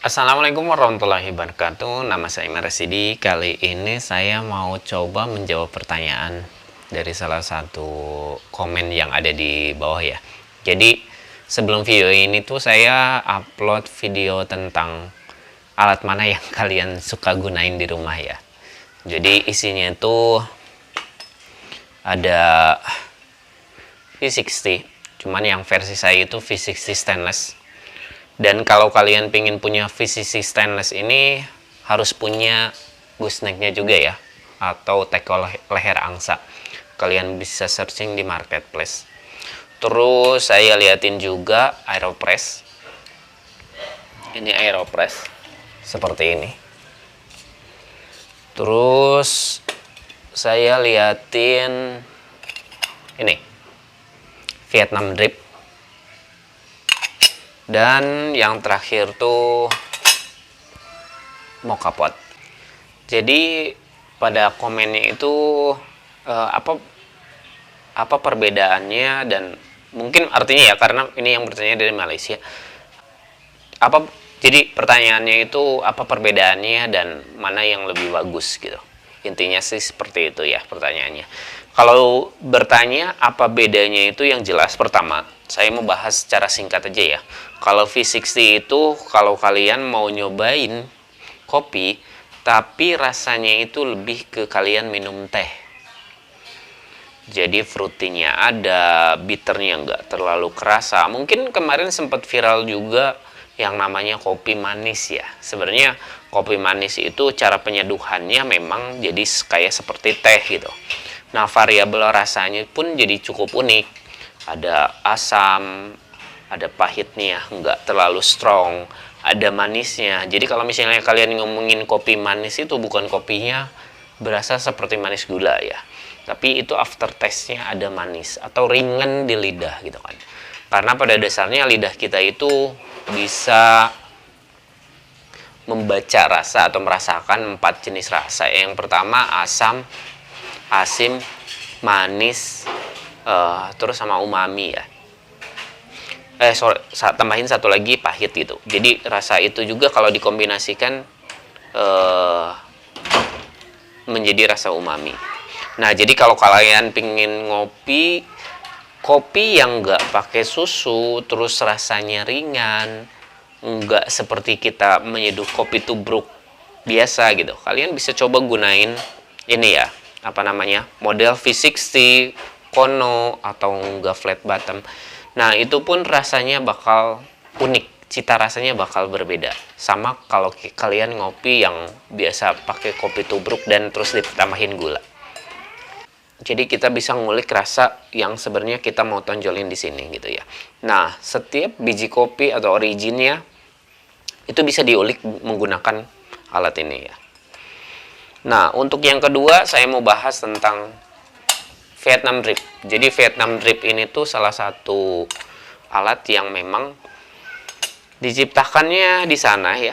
Assalamualaikum warahmatullahi wabarakatuh. Nama saya Imam Rasidi. Kali ini saya mau coba menjawab pertanyaan dari salah satu komen yang ada di bawah ya. Jadi sebelum video ini tuh saya upload video tentang alat mana yang kalian suka gunain di rumah ya. Jadi isinya itu ada V60, cuman yang versi saya itu V60 stainless. Dan kalau kalian pengen punya V60 stainless ini harus punya goosenecknya juga ya, atau tackle leher angsa. Kalian bisa searching di marketplace. Terus saya liatin juga aeropress. Ini aeropress seperti ini. Terus saya liatin ini Vietnam drip. Dan yang terakhir tuh mocha pot. Jadi pada komennya itu apa perbedaannya, dan mungkin artinya ya, karena ini yang bertanya dari Malaysia. Jadi pertanyaannya itu apa perbedaannya dan mana yang lebih bagus gitu. Intinya sih seperti itu ya pertanyaannya. Kalau bertanya apa bedanya, itu yang jelas pertama saya mau bahas secara singkat aja ya. Kalau V60 itu kalau kalian mau nyobain kopi tapi rasanya itu lebih ke kalian minum teh. Jadi fruitynya ada, bitternya nggak terlalu kerasa. Mungkin kemarin sempat viral juga yang namanya kopi manis ya. Sebenarnya kopi manis itu cara penyeduhannya memang jadi kayak seperti teh gitu. Nah, variabel rasanya pun jadi cukup unik. Ada asam, ada pahitnya, nggak terlalu strong, ada manisnya. Jadi kalau misalnya kalian ngomongin kopi manis, itu bukan kopinya berasa seperti manis gula ya, tapi itu aftertaste-nya ada manis atau ringan di lidah gitu kan. Karena pada dasarnya lidah kita itu bisa membaca rasa atau merasakan 4 jenis rasa. Yang pertama asam, asim, manis, terus sama umami ya. Tambahin satu lagi pahit gitu. Jadi rasa itu juga kalau dikombinasikan menjadi rasa umami. Nah, jadi kalau kalian pingin ngopi kopi yang nggak pakai susu, terus rasanya ringan, nggak seperti kita menyeduh kopi tubruk biasa gitu, kalian bisa coba gunain ini ya, apa namanya, model V60, Kono, atau enggak flat bottom. Nah, itu pun rasanya bakal unik, cita rasanya bakal berbeda sama kalau kalian ngopi yang biasa pakai kopi tubruk dan terus ditambahin gula. Jadi kita bisa ngulik rasa yang sebenarnya kita mau tonjolin di sini gitu ya. Nah, setiap biji kopi atau originnya itu bisa diulik menggunakan alat ini ya. Nah, untuk yang kedua saya mau bahas tentang Vietnam drip. Jadi Vietnam drip ini tuh salah satu alat yang memang diciptakannya di sana ya.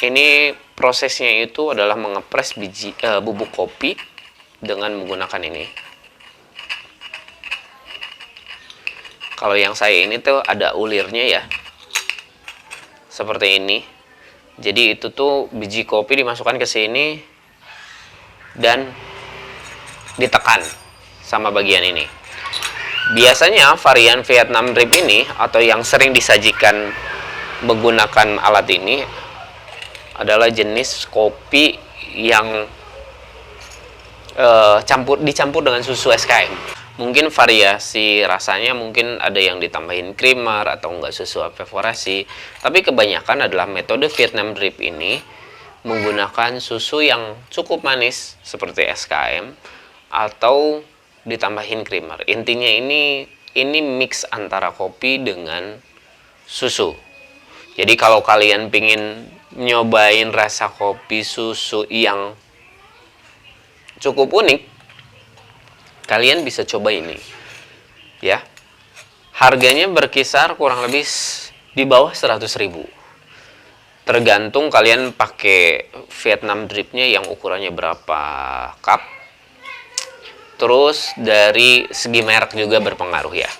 Ini prosesnya itu adalah mengepres bubuk kopi dengan menggunakan ini. Kalau yang saya ini tuh ada ulirnya ya, seperti ini. Jadi itu tuh biji kopi dimasukkan ke sini dan ditekan sama bagian ini. Biasanya varian Vietnam drip ini atau yang sering disajikan menggunakan alat ini adalah jenis kopi yang dicampur dengan susu SKM. Mungkin variasi rasanya mungkin ada yang ditambahin creamer atau enggak susu evaporasi, tapi kebanyakan adalah metode Vietnam drip ini menggunakan susu yang cukup manis seperti SKM atau ditambahin creamer. Intinya ini mix antara kopi dengan susu. Jadi kalau kalian pingin nyobain rasa kopi susu yang cukup unik, kalian bisa coba ini ya. Harganya berkisar kurang lebih di bawah 100.000, tergantung kalian pakai Vietnam dripnya yang ukurannya berapa cup. Terus dari segi merek juga berpengaruh ya.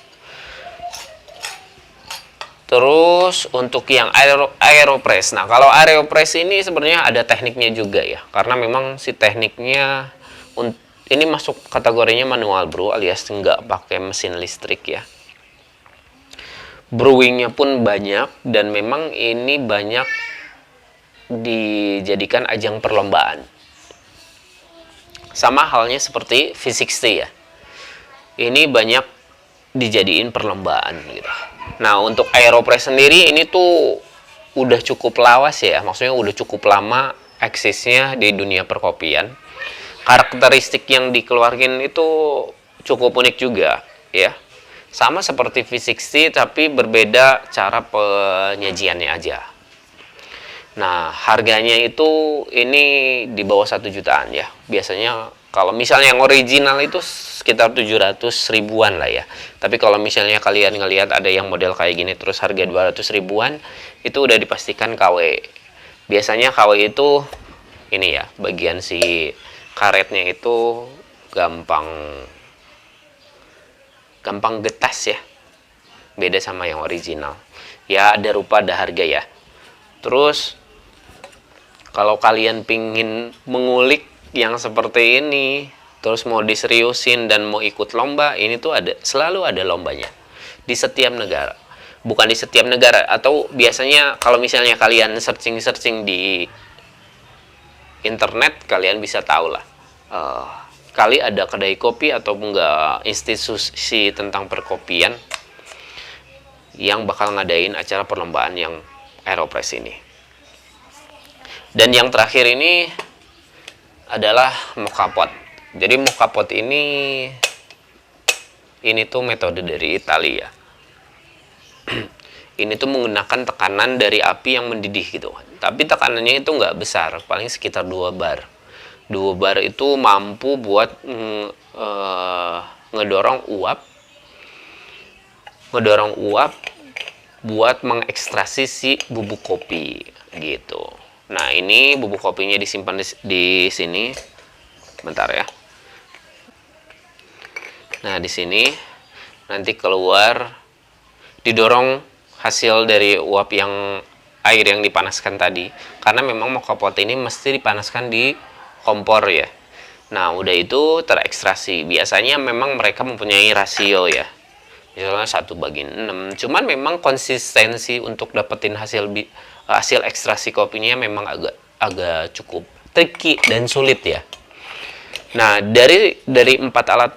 Terus untuk yang aeropress. Nah, kalau aeropress ini sebenarnya ada tekniknya juga ya. Karena memang si tekniknya ini masuk kategorinya manual brew alias nggak pakai mesin listrik ya. Brewingnya pun banyak dan memang ini banyak dijadikan ajang perlombaan. Sama halnya seperti V60 ya. Ini banyak dijadiin perlombaan gitu. Nah, untuk aeropress sendiri ini tuh udah cukup lawas ya, maksudnya udah cukup lama eksisnya di dunia perkopian. Karakteristik yang dikeluarkan itu cukup unik juga ya. Sama seperti V60 tapi berbeda cara penyajiannya aja. Nah, harganya itu ini di bawah 1 jutaan ya. Biasanya kalau misalnya yang original itu sekitar 700 ribuan lah ya. Tapi kalau misalnya kalian ngelihat ada yang model kayak gini terus harga 200 ribuan, itu udah dipastikan KW. Biasanya KW itu ini ya, bagian si karetnya itu gampang getas ya. Beda sama yang original. Ya ada rupa ada harga ya. Terus kalau kalian pingin mengulik yang seperti ini, terus mau diseriusin dan mau ikut lomba, ini tuh selalu ada lombanya di setiap negara. Bukan di setiap negara, atau biasanya kalau misalnya kalian searching di internet, kalian bisa tahu lah. Kali ada kedai kopi atau enggak institusi tentang perkopian yang bakal ngadain acara perlombaan yang aeropress ini. Dan yang terakhir ini adalah moka pot. Jadi moka pot ini tuh metode dari Italia. Ini tuh menggunakan tekanan dari api yang mendidih gitu kan. Tapi tekanannya itu nggak besar, paling sekitar 2 bar. 2 bar itu mampu buat ngedorong uap buat mengekstraksi si bubuk kopi gitu. Nah, ini bubuk kopinya disimpan di sini. Bentar ya. Nah, di sini nanti keluar didorong hasil dari uap air yang dipanaskan tadi. Karena memang moka pot ini mesti dipanaskan di kompor ya. Nah, udah itu terekstraksi. Biasanya memang mereka mempunyai rasio ya. Misalnya 1/6. Cuman memang konsistensi untuk dapetin hasil ekstraksi kopinya memang agak cukup tricky dan sulit ya. Nah, dari 4 alat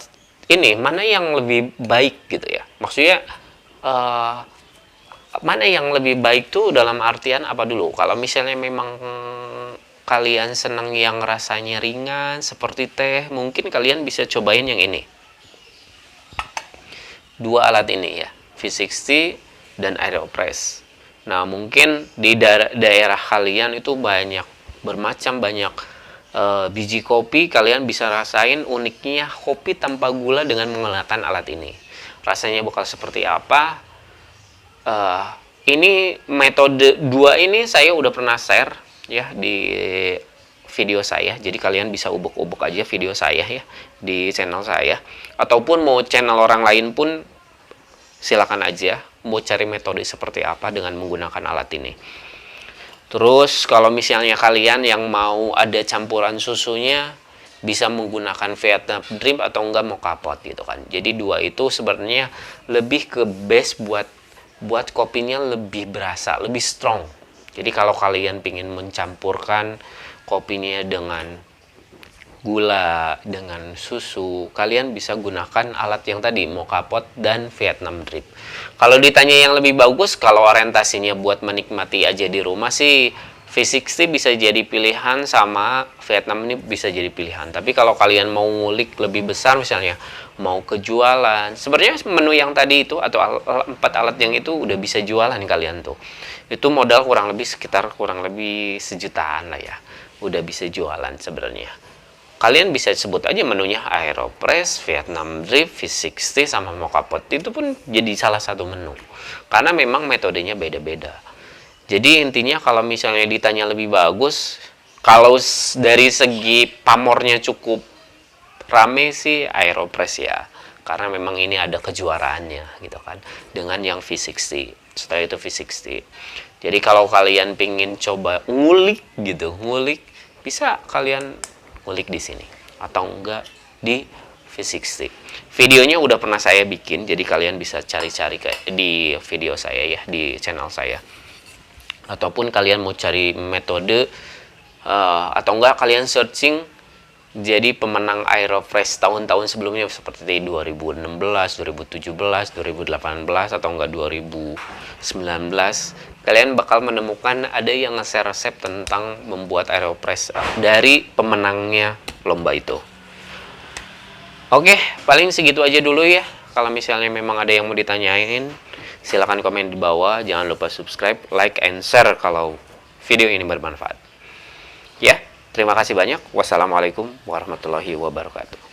ini mana yang lebih baik gitu ya? Maksudnya mana yang lebih baik tuh dalam artian apa dulu? Kalau misalnya memang kalian senang yang rasanya ringan seperti teh, mungkin kalian bisa cobain yang ini. 2 alat ini ya, V60 dan aeropress. Nah, mungkin di daerah kalian itu banyak biji kopi, kalian bisa rasain uniknya kopi tanpa gula dengan menggunakan alat ini. Rasanya bakal seperti apa? Ini metode 2 ini saya udah pernah share ya di video saya. Jadi kalian bisa ubek-ubek aja video saya ya di channel saya. Ataupun mau channel orang lain pun silakan aja mau cari metode seperti apa dengan menggunakan alat ini. Terus kalau misalnya kalian yang mau ada campuran susunya, bisa menggunakan Vietnam Drip atau enggak moka pot gitu kan. Jadi 2 itu sebenarnya lebih ke base buat kopinya lebih berasa, lebih strong. Jadi kalau kalian pingin mencampurkan kopinya dengan gula, dengan susu, kalian bisa gunakan alat yang tadi, moka pot dan Vietnam Drip. Kalau ditanya yang lebih bagus, kalau orientasinya buat menikmati aja di rumah sih, V60 bisa jadi pilihan, sama Vietnam ini bisa jadi pilihan. Tapi kalau kalian mau ngulik lebih besar, misalnya mau kejualan, sebenarnya menu yang tadi itu atau 4 alat yang itu udah bisa jualan kalian tuh. Itu modal kurang lebih 1 jutaan lah ya, udah bisa jualan sebenarnya. Kalian bisa sebut aja menunya aeropress, Vietnam Drip, V60 sama moka pot. Itu pun jadi salah satu menu. Karena memang metodenya beda-beda. Jadi intinya kalau misalnya ditanya lebih bagus, kalau dari segi pamornya cukup rame sih aeropress ya. Karena memang ini ada kejuaraannya gitu kan dengan yang V60. setelah itu V60. Jadi kalau kalian pingin coba ngulik gitu, bisa kalian ngulik di sini atau enggak di V60. Videonya udah pernah saya bikin, jadi kalian bisa cari-cari di video saya ya, di channel saya. Ataupun kalian mau cari metode atau enggak kalian searching jadi pemenang Aeropress tahun-tahun sebelumnya seperti 2016, 2017, 2018 atau enggak 2019, kalian bakal menemukan ada yang nge-share resep tentang membuat Aeropress dari pemenangnya lomba itu. Oke, paling segitu aja dulu ya. Kalau misalnya memang ada yang mau ditanyain, silahkan komen di bawah. Jangan lupa subscribe, like, and share kalau video ini bermanfaat. Ya, terima kasih banyak. Wassalamualaikum warahmatullahi wabarakatuh.